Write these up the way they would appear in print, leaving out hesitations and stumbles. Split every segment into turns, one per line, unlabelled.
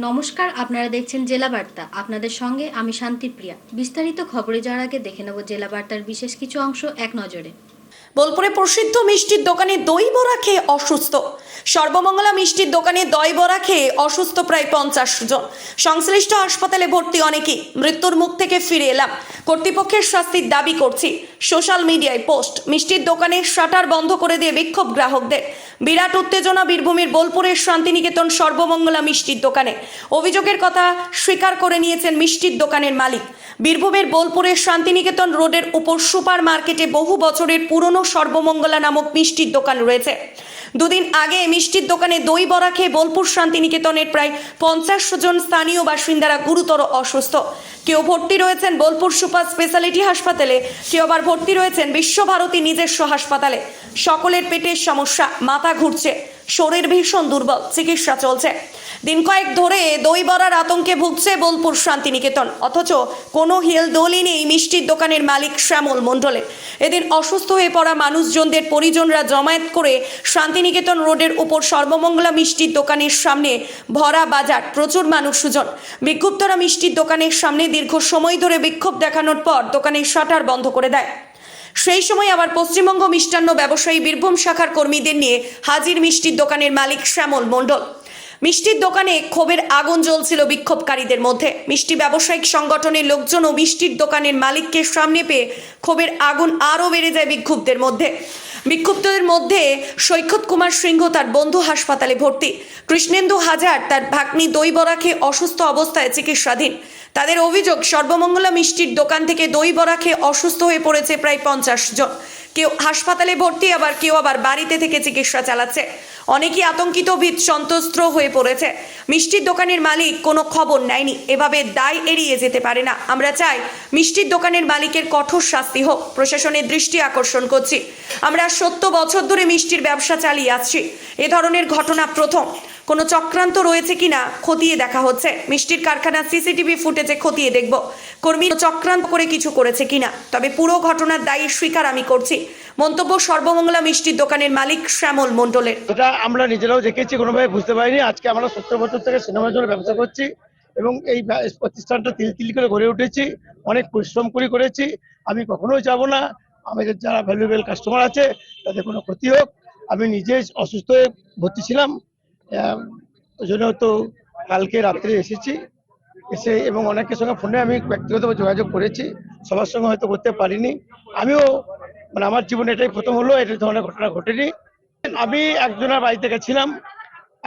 নমস্কার, আপনারা দেখছেন জেলা বার্তা। আপনাদের সঙ্গে আমি শান্তিপ্রিয়া। বিস্তারিত খবরে যাওয়ার আগে দেখে নেব জেলা বার্তার বিশেষ কিছু অংশ এক নজরে।
বোলপুরে প্রসিদ্ধ মিষ্টির দোকানে দই বড়া খেয়ে অসুস্থ। সর্বমঙ্গলা মিষ্টির দোকানে দই বড়া খেয়ে অসুস্থ প্রায় 50 জন। সংশ্লিষ্ট হাসপাতালে ভর্তি অনেকেই। মৃত্যুর মুখ থেকে ফিরে এলাম, কর্তৃপক্ষের শাস্তির দাবি করছি। সোশ্যাল মিডিয়ায় পোস্ট। মিষ্টির দোকানের শাটার বন্ধ করে দিয়ে বিক্ষোভ গ্রাহকদের। বিরাট উত্তেজনা বীরভূমের বোলপুরের শান্তিনিকেতন সর্বমঙ্গলা মিষ্টির দোকানে। অভিযোগের কথা স্বীকার করে নিয়েছেন মিষ্টির দোকানের মালিক। বীরভূমের বোলপুরের শান্তিনিকেতন রোডের উপর সুপার মার্কেটে বহু বছরের পুরনো সর্বমঙ্গলা নামক মিষ্টির দোকান রয়েছে। দুদিন আগে মিষ্টির দোকানে দই বড়া খেয়ে বোলপুর শান্তিনিকেতনের প্রায় 50 জন স্থানীয় বাসিন্দারা গুরুতর অসুস্থ। কেউ ভর্তি রয়েছেন বোলপুর সুপার স্পেশালিটি হাসপাতালে, কেউ আবার ভর্তি রয়েছেন বিশ্বভারতী নিজস্ব হাসপাতালে। সকলের পেটের সমস্যা, মাথা ঘুরছে, শরীর ভীষণ দুর্বল, চিকিৎসা চলছে। দিন কয়েক ধরে দই বড়ার আতঙ্কে ভুগছে বোলপুর শান্তিনিকেতন, অথচ কোনো হেলদোলই নেই মিষ্টির দোকানের মালিক শ্যামল মণ্ডলের। এদিন অসুস্থ হয়ে পড়া মানুষজনদের পরিজনরা জমায়েত করে শান্তিনিকেতন রোডের উপর সর্বমঙ্গলা মিষ্টির দোকানের সামনে ভরা বাজার, প্রচুর মানুষজন। বিক্ষুব্ধরা মিষ্টির দোকানের সামনে দীর্ঘ সময় ধরে বিক্ষোভ দেখানোর পর দোকানের শাটার বন্ধ করে দেয়। সেই সময় আবার পশ্চিমবঙ্গ মিষ্টান্ন ব্যবসায়ী বীরভূম শাখার কর্মীদের নিয়ে হাজির মিষ্টির দোকানের মালিক শ্যামল মণ্ডল। মিষ্টির দোকানে ক্ষোভের আগুন জ্বলছিল বিক্ষোভকারীদের মধ্যে। মিষ্টি ব্যবসায়িক সংগঠনের লোকজন ও মিষ্টির দোকানের মালিককে সামনে পেয়ে ক্ষোভের আগুন আরও বেড়ে যায় বিক্ষুব্ধদের মধ্যে। বিক্ষুব্ধদের মধ্যে সৈকত কুমার সিংহ তার বন্ধু হাসপাতালে ভর্তি। কৃষ্ণেন্দু হাজার তার ভাগ্নি দই বড়া খেয়ে অসুস্থ অবস্থায় চিকিৎসাধীন। তাদের অভিযোগ, সর্বমঙ্গলা মিষ্টির দোকান থেকে দই বড়া খেয়ে অসুস্থ হয়ে পড়েছে প্রায় 50 জন। কেউ হাসপাতালে ভর্তি, আবার কেউ আবার বাড়িতে থেকে চিকিৎসা চালাচ্ছে। অনেকেই আতঙ্কিত, ভীত সন্ত্রস্ত হয়ে পড়েছে। মিষ্টির দোকানের মালিক কোনো খবর নেয়নি। এভাবে দায় এড়িয়ে যেতে পারে না। আমরা চাই মিষ্টির দোকানের মালিকের কঠোর শাস্তি হোক। প্রশাসনের দৃষ্টি আকর্ষণ করছি। আমরা 70 বছর ধরে মিষ্টির ব্যবসা চালিয়ে আসছি। এ ধরনের ঘটনা প্রথম। কোনো চক্রান্ত রয়েছে কিনা খতিয়ে দেখা হচ্ছে। মিষ্টির কারখানা সিসিটিভি ফুটেজে খতিয়ে দেখব কর্মী চক্রান্ত করে কিছু করেছে কিনা। তবে পুরো ঘটনার দায়ী স্বীকার আমি করছি। মন্তব্য সর্বমঙ্গলা মিষ্টির দোকানের মালিক শ্যামল মণ্ডলের।
এটা আমরা নিজেরাও দেখেছি, কোনোভাবে বুঝতে পারিনি। আজকে আমরা 70 বছর থেকে সিনেমার জন্য ব্যবসা করছি এবং এই প্রতিষ্ঠানটা তিল করে গড়ে উঠেছি। অনেক পরিশ্রম করেছি। আমি কখনোই চাবো না আমাদের যারা ভ্যালুয়েবল কাস্টমার আছে তাদের কোনো ক্ষতি হোক। আমি নিজে অসুস্থ হয়ে ভর্তি ছিলাম, ওই জন্য তো কালকে রাত্রে এসে এবং অনেকের সঙ্গে ফোনে আমি ব্যক্তিগতভাবে যোগাযোগ করেছি। সবার সঙ্গে হয়তো করতে পারিনি। আমিও আমার জীবনে এটাই প্রথম হলো, এই ধরনের ঘটনা ঘটেনি। আমি একজনের বাড়িতে গেছিলাম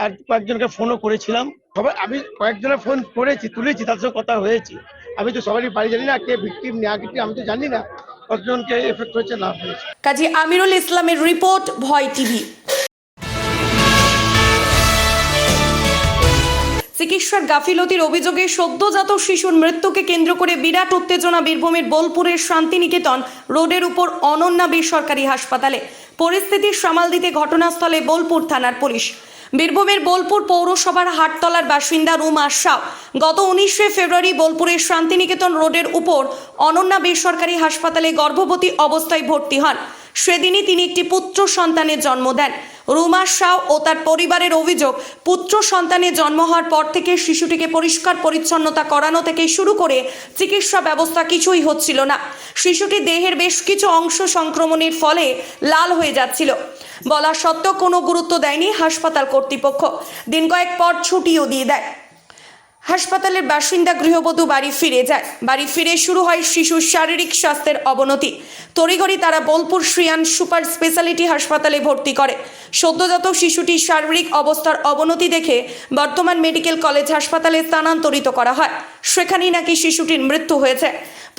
আর কয়েকজনকে ফোনও করেছিলাম। আমি কয়েকজনের ফোন তুলেছি, তার সঙ্গে কথা হয়েছি। আমি তো সবারই বাড়ি জানি না, কে ভিকটিম না ভিকটিম আমি তো জানি না, কতজনকে এফেক্ট হয়েছে না হয়েছে।
কাজী আমিরুল ইসলামের রিপোর্ট, ভয় টিভি। চিকিৎসার গাফিলতির অভিযোগে সদ্যজাত শিশুর মৃত্যুকে কেন্দ্র করে বিরাট উত্তেজনা বীরভূমের বোলপুরের শান্তিনিকেতন রোডের উপর অনন্যা বেসরকারি হাসপাতালে। পরিস্থিতি সামাল দিতে ঘটনাস্থলে বোলপুর থানার পুলিশ। বীরভূমের বোলপুর পৌরসভার হাটতলার বাসিন্দা রুমা শাহ গত 19 ফেব্রুয়ারি বোলপুরের শান্তিনিকেতন রোডের উপর অনন্যা বেসরকারি হাসপাতালে গর্ভবতী অবস্থায় ভর্তি হন। সেদিনই তিনি একটি পুত্র সন্তানের জন্ম দেন। রুমা শাহ ও তার পরিবারের অভিযোগ, পুত্র সন্তানের জন্ম হওয়ার পর থেকে শিশুটিকে পরিষ্কার পরিচ্ছন্নতা করানো থেকে শুরু করে চিকিৎসা ব্যবস্থা কিছুই হচ্ছিল না। শিশুটির দেহের বেশ কিছু অংশ সংক্রমণের ফলে লাল হয়ে যাচ্ছিল। বলা সত্ত্বেও কোনো গুরুত্ব দেয়নি হাসপাতাল কর্তৃপক্ষ। দিন কয়েক পর ছুটিও দিয়ে দেয়। হাসপাতালের বাসিন্দা গৃহবধূ বাড়ি ফিরে যায়। বাড়ি ফিরে শুরু হয় শিশুর শারীরিক স্বাস্থ্যের অবনতি। তড়িঘড়ি তারা বোলপুর শ্রীয়ান সুপার স্পেশালিটি হাসপাতালে ভর্তি করে। সদ্যজাত শিশুটির শারীরিক অবস্থার অবনতি দেখে বর্ধমান মেডিকেল কলেজ হাসপাতালে স্থানান্তরিত করা হয়। সেখানেই নাকি শিশুটির মৃত্যু হয়েছে।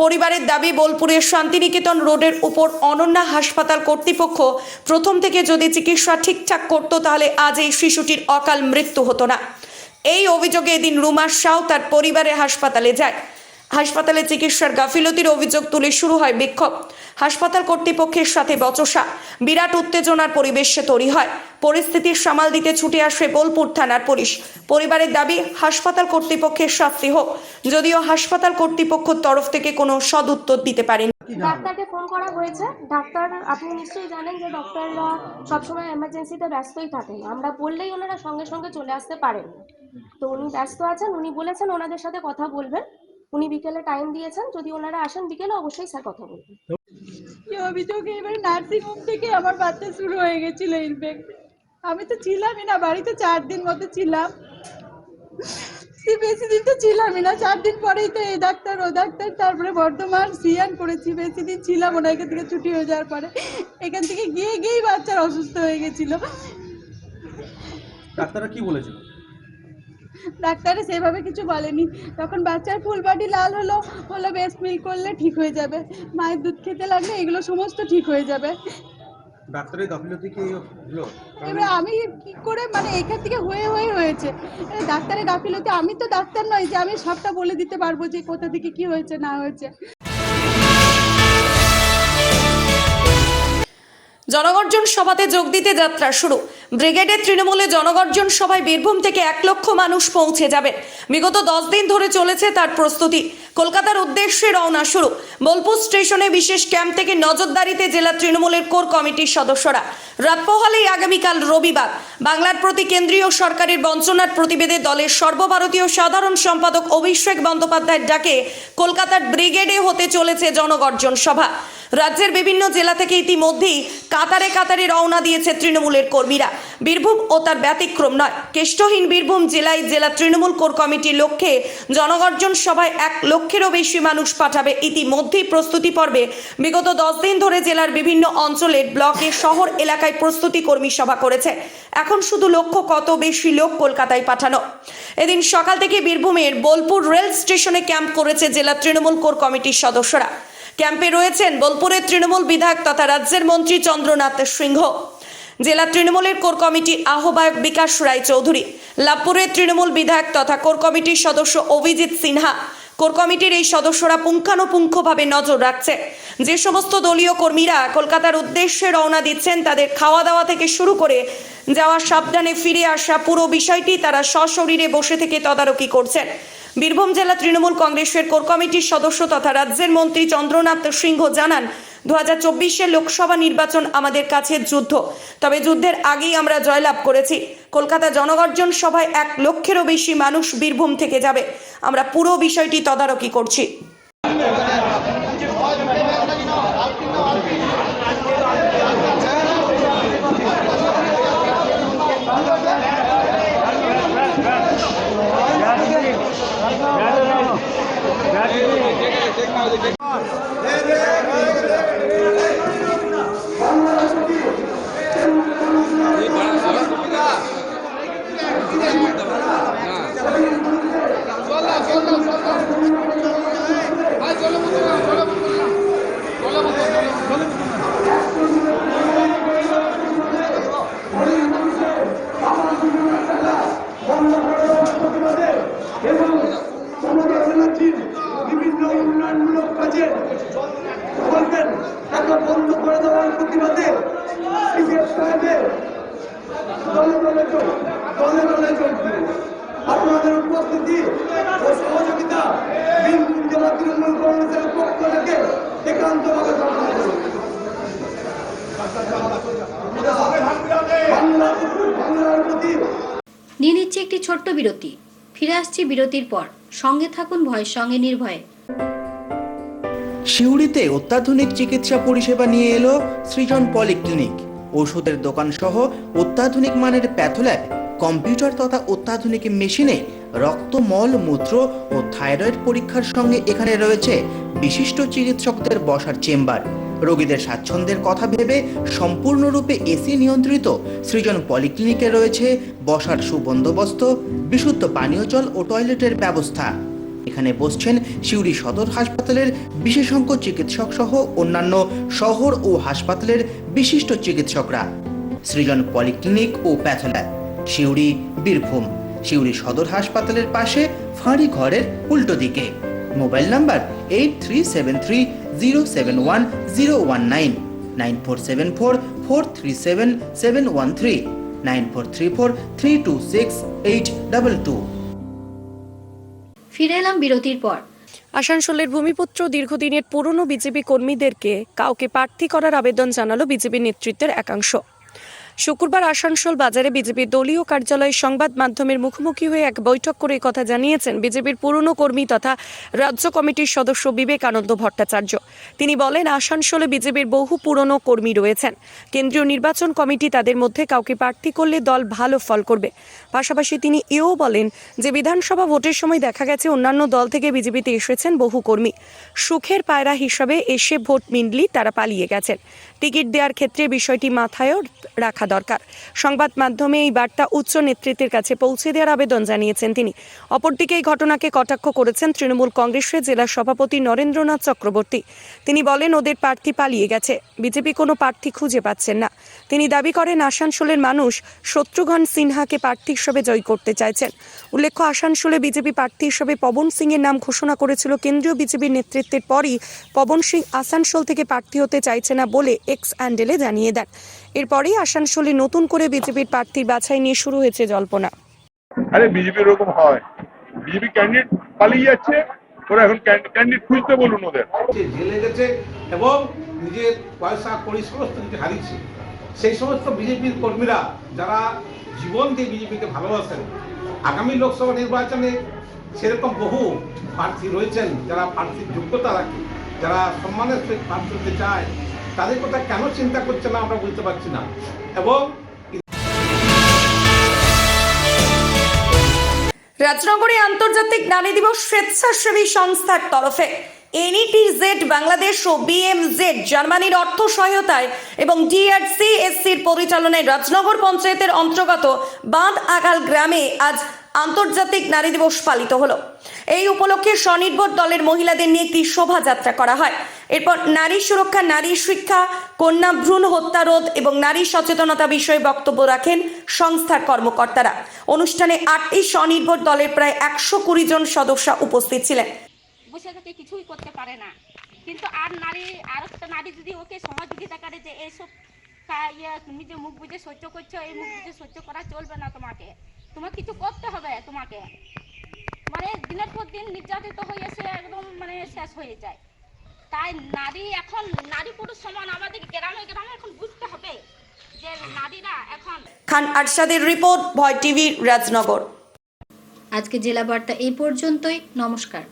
পরিবারের দাবি, বোলপুরের শান্তিনিকেতন রোডের উপর অনন্যা হাসপাতাল কর্তৃপক্ষ প্রথম থেকে যদি চিকিৎসা ঠিকঠাক করত তাহলে আজ এই শিশুটির অকাল মৃত্যু হতো না। এই অভিযোগে এদিন রুমা শাহ তার পরিবারে হাসপাতালে যায়। হাসপাতালে চিকিৎসার গাফিলতির অভিযোগ তুলে শুরু হয় বিক্ষোভ। হাসপাতাল কর্তৃপক্ষের সাথে বচসা, বিরাট উত্তেজনার পরিবেশে তৈরি হয়। পরিস্থিতির সামাল দিতে ছুটে আসে বোলপুর থানার পুলিশ। পরিবারের দাবি, হাসপাতাল কর্তৃপক্ষের শাস্তি হোক। যদিও হাসপাতাল কর্তৃপক্ষের তরফ থেকে কোনো সদুত্তর দিতে পারেনি।
ডাক্তারকে ফোন করা হয়েছে। ডাক্তার, আপনি নিশ্চয়ই জানেন যে ডক্টররা সবসময় এমার্জেন্সিতে ব্যস্তই থাকেন। আমরা বললেই ওনারা সঙ্গে সঙ্গে চলে আসতে পারেন। তো উনি ব্যস্ত আছেন, উনি বলেছেন ওনাদের সাথে কথা বলবেন। উনি বিকেলে টাইম দিয়েছেন, যদি ওনারা আসেন বিকেলে অবশ্যই স্যার কথা বলবেন।
কি অভিযোগ, এবারে নার্সিং হোম থেকে আমার বাচ্চা শুরু হয়ে গেছিল ইনফেক্ট। আমি তো ছিলামই না বাড়িতে, 4 দিন মতো ছিলাম। বেশি দিন তো ছিলামই না, 4 দিন পরেই তো এই ডাক্তার ও ডাক্তার, তারপরে বর্ধমান সিয়ান করেছি, বেশি দিন ছিলাম না। এখান থেকে ছুটি হয়ে যাওয়ার পরে এখান থেকে গিয়েই বাচ্চার অসুস্থ হয়ে গেছিল।
ডাক্তাররা কি বলেছিল?
ডাক্তারে সেভাবে কিছু বলেনি। তখন বাচ্চার ফুল বডি লাল হলো ব্রেস্ট মিল্ক করলে ঠিক হয়ে যাবে, মায়ের দুধ খেতে লাগলে এগুলো সমস্ত ঠিক হয়ে যাবে।
ডাক্তারের গাফিলতি কি হলো?
এবার আমি কি করে, মানে এখান থেকে হয়েছে ডাক্তারের গাফিলতি। আমি তো ডাক্তার নই যে আমি সবটা বলে দিতে পারবো যে কোথা থেকে কি হয়েছে না হয়েছে।
জনগর্জন সভাতে যোগ দিতে যাত্রা শুরু। ব্রিগেডের তৃণমূলে জনগর্জন সভায় বীরভূম থেকে 1 লক্ষ মানুষ পৌঁছে যাবে। বিগত 10 দিন ধরে চলেছে তার প্রস্তুতি। কলকাতার উদ্দেশ্যে রওনা শুরু। বোলপুর স্টেশনে বিশেষ ক্যাম্প থেকে নজরদারিতে জেলা তৃণমূলের কোর কমিটির সদস্যরা। রাত পোহালেই আগামীকাল রবিবার বাংলার প্রতি কেন্দ্রীয় সরকারের বঞ্চনার প্রতিবেদে দলের সর্বভারতীয় সাধারণ সম্পাদক অভিষেক বন্দ্যোপাধ্যায়ের ডাকে কলকাতার ব্রিগেডে হতে চলেছে জনগর্জন সভা। রাজ্যের বিভিন্ন জেলা থেকে ইতিমধ্যেই কাতারে কাতারে রওনা দিয়েছে তৃণমূলের কর্মীরা। বীরভূম ও তার ব্যতিক্রম নয়। কেষ্টহীন বীরভূম জেলায় জেলা তৃণমূল কোর কমিটির লক্ষ্যে জনগর্জন সভায় 1 লক্ষেরও বেশি মানুষ পাঠাবে। ইতিমধ্যেই প্রস্তুতি পর্বে বিগত 10 দিন ধরে জেলার বিভিন্ন অঞ্চলের ব্লকে শহর এলাকায় প্রস্তুতি কর্মী সভা করেছে। এখন শুধু লক্ষ্য কত বেশি লোক কলকাতায় পাঠানো। এদিন সকাল থেকে বীরভূমের বোলপুর রেল স্টেশনে ক্যাম্প করেছে জেলা তৃণমূল কোর কমিটির সদস্যরা। ক্যাম্পে রয়েছেন বোলপুরের তৃণমূল বিধায়ক তথা রাজ্যের মন্ত্রী চন্দ্রনাথ সিংহ, জেলা তৃণমূলের কোর কমিটির আহ্বায়ক বিকাশ রায় চৌধুরী, লাভপুরের তৃণমূল বিধায়ক তথা কোর কমিটির সদস্য অভিজিৎ সিনহা। কোর কমিটির এই সদস্যরা পুঙ্খানুপুঙ্খভাবে নজর রাখছে। যে সমস্ত দলীয় কর্মীরা কলকাতার উদ্দেশ্যে রওনা দিচ্ছেন তাদের খাওয়া দাওয়া থেকে শুরু করে যাওয়া, সাবধানে ফিরে আসা, পুরো বিষয়টি তারা সশরীরে বসে থেকে তদারকি করছেন। বীরভূম জেলা তৃণমূল কংগ্রেসের কোর কমিটির সদস্য তথা রাজ্যের মন্ত্রী চন্দ্রনাথ সিংহ জানান, 2024 লোকসভা নির্বাচন আমাদের কাছে যুদ্ধ, তবে যুদ্ধের আগেই আমরা জয়লাভ করেছি। কলকাতা জনগর্জন সভায় 1 লক্ষেরও বেশি মানুষ বীরভূম থেকে যাবে। আমরা পুরো বিষয়টি তদারকি করছি।
বিভিন্ন উন্নয়নমূলক কাজে বলবেন এখন বন্ধ করে দেওয়ার প্রতিবাদে দলে দলে যোগ দিন। আপনাদের উপস্থিতি ও সহযোগিতা বীরভূম জেলা তৃণমূল কংগ্রেসের পক্ষ থেকে একান্তভাবে কামনা করুন। বাংলার প্রতি
নিয়ে নিচ্ছে একটি ছোট্ট বিরতি। ফিরে আসছি বিরতির পর। সঙ্গে থাকুন ভয়ের সঙ্গে নির্ভয়ে।
সিউড়িতে অত্যাধুনিক চিকিৎসা পরিষেবা নিয়ে এলো সৃজন পলিক্লিনিক। ওষুধের দোকান সহ অত্যাধুনিক মানের প্যাথোল্যাব, কম্পিউটার তথা অত্যাধুনিক মেশিনে রক্ত, মল, মূত্র ও থাইরয়েড পরীক্ষার সঙ্গে এখানে রয়েছে বিশিষ্ট চিকিৎসকদের বসার চেম্বার। রোগীদের স্বাচ্ছন্দ্যের কথা ভেবে সম্পূর্ণরূপে এসি নিয়ন্ত্রিত সৃজন পলিক্লিনিকে রয়েছে বসার সুবন্দোবস্ত, বিশুদ্ধ পানীয় জল ও টয়লেটের ব্যবস্থা। এখানে বসছেন সিউড়ি সদর হাসপাতালের বিশেষজ্ঞ চিকিৎসক সহ অন্যান্য শহর ও হাসপাতালের বিশিষ্ট চিকিৎসকরা। সৃজন পলিক্লিনিক ও প্যাথোল্যাব, সিউড়ি, বীরভূম। সিউড়ি সদর হাসপাতালের পাশে ফাঁড়ি ঘরের উল্টো দিকে। Mobile number 8373071019, 9474437713, 9434326822।
ফিরে এলাম বিরতির পর।
আসানসোলের ভূমিপুত্র দীর্ঘদিনের পুরনো বিজেপি কর্মীদেরকে কাউকে প্রার্থী করার আবেদন জানালো বিজেপি নেতৃত্বের একাংশ। শুক্রবার আসানসোল বাজারে বিজেপির দলীয় কার্যালয়ে সংবাদ মাধ্যমের মুখোমুখি হয়ে এক বৈঠক করে কথা জানিয়েছেন বিজেপির পুরনো কর্মী তথা রাজ্য কমিটির সদস্য বিবেকানন্দ ভট্টাচার্য। তিনি বলেন, আসানসোলে বিজেপির বহু পুরনো কর্মী রয়েছেন। কেন্দ্রীয় নির্বাচন কমিটি তাদের মধ্যে কাউকে প্রার্থী করলে দল ভালো ফল করবে। পাশাপাশি তিনি এও বলেন যে বিধানসভা ভোটের সময় দেখা গেছে অন্যান্য দল থেকে বিজেপিতে এসেছেন বহু কর্মী। সুখের পায়রা হিসাবে এসে ভোট মিললি তারা পালিয়ে গেছেন। টিকিট দেওয়ার ক্ষেত্রে বিষয়টি মাথায়ও রাখা দরকার। সংবাদ মাধ্যমে এই বার্তা উচ্চ নেতৃত্বের কাছে পৌঁছে দেওয়ার আবেদন জানিয়েছেন তিনি। অপরদিকে এই ঘটনাকে কটাক্ষ করেছেন তৃণমূল কংগ্রেসের জেলা সভাপতি নরেন্দ্রনাথ চক্রবর্তী। তিনি বলেন, ওদের প্রার্থী পালিয়ে গেছে, বিজেপি কোনো প্রার্থী খুঁজে পাচ্ছেন না। তিনি দাবি করেন, আসানসোলের মানুষ শত্রুঘ্ন সিনহাকে প্রার্থী হিসেবে জয় করতে চাইছেন। উল্লেখ্য, আসানসোলে বিজেপি প্রার্থী হিসেবে পবন সিংয়ের নাম ঘোষণা করেছিল কেন্দ্রীয় বিজেপির নেতৃত্বের পরই পবন সিং আসানসোল থেকে প্রার্থী হতে চাইছে না বলে এক্স হ্যান্ডেলে জানিয়ে দেন। এরপরেই আসানসোলে নতুন করে বিজেপির প্রার্থীর বাছাই নিয়ে শুরু হয়েছে জল্পনা।
আরে বিজেপি এরকম হয়, বিজেপি ক্যান্ডিডেট পালিয়ে যাচ্ছে, ওরা এখন ক্যান্ডিডেট খুঁজতে বলুন ওদের।
জেলে গেছে এবং নিজের পয়সা কড়ি সমস্ত কিছু হারিয়েছে। সেই সমস্ত বিজেপির কর্মীরা যারা জীবন দিয়ে বিজেপিকে ভালোবাসেন, আগামী লোকসভা নির্বাচনে সেরকম বহু প্রার্থী রয়েছেন যারা প্রার্থীর যোগ্যতা রাখে, যারা সম্মানের সহিত প্রার্থী হতে চায়, তাদের কথা কেন চিন্তা করছে না আমরা বুঝতে পারছি না। এবং
রাজনগরে আন্তর্জাতিক নারী দিবস স্বেচ্ছাসেবী সংস্থার তরফে NETZ বাংলাদেশ ও BMZ জার্মানির অর্থ সহায়তায় এবং DRCSCর পরিচালনায় রাজনগর পঞ্চায়েতের অন্তর্গত বাঁধ আগাল গ্রামে আজ আন্তর্জাতিক নারী দিবস পালিত হলো। এই উপলক্ষে স্বনির্ভর দলের মহিলাদের নিয়ে একটি শোভাযাত্রা করা হয়। এরপর নারী সুরক্ষা, নারী শিক্ষা, কন্যা ভ্রূণ হত্যা রোধ এবং নারী সচেতনতা বিষয়ে বক্তব্য রাখেন সংস্থার কর্মকর্তারা। অনুষ্ঠানে 8টি স্বনির্ভর দলের প্রায় 120 জন সদস্য উপস্থিত ছিলেন।
বসে থেকে কিছুই করতে পারে না, কিন্তু আর একটা নারী যদি ওকে সহযোগিতা করে যে এইসব তুমি যে মুখ বুঝে সহ্য করছো, এই মুখ বুঝে সহ্য করা চলবে না, তোমাকে কিছু করতে হবে। তোমাকে মানে দিনের পর দিন নির্যাতিত হয়ে এসে একদম মানে শেষ হয়ে যায়। তাই এখন নারী পুরুষ সমান আমাদের গ্রামে গ্রামে এখন বুঝতে হবে যে নারীরা এখন।
খান আরশাদের রিপোর্ট, ভয় টিভি, রাজনগর।
আজকে জেলা বার্তা এই পর্যন্তই। নমস্কার।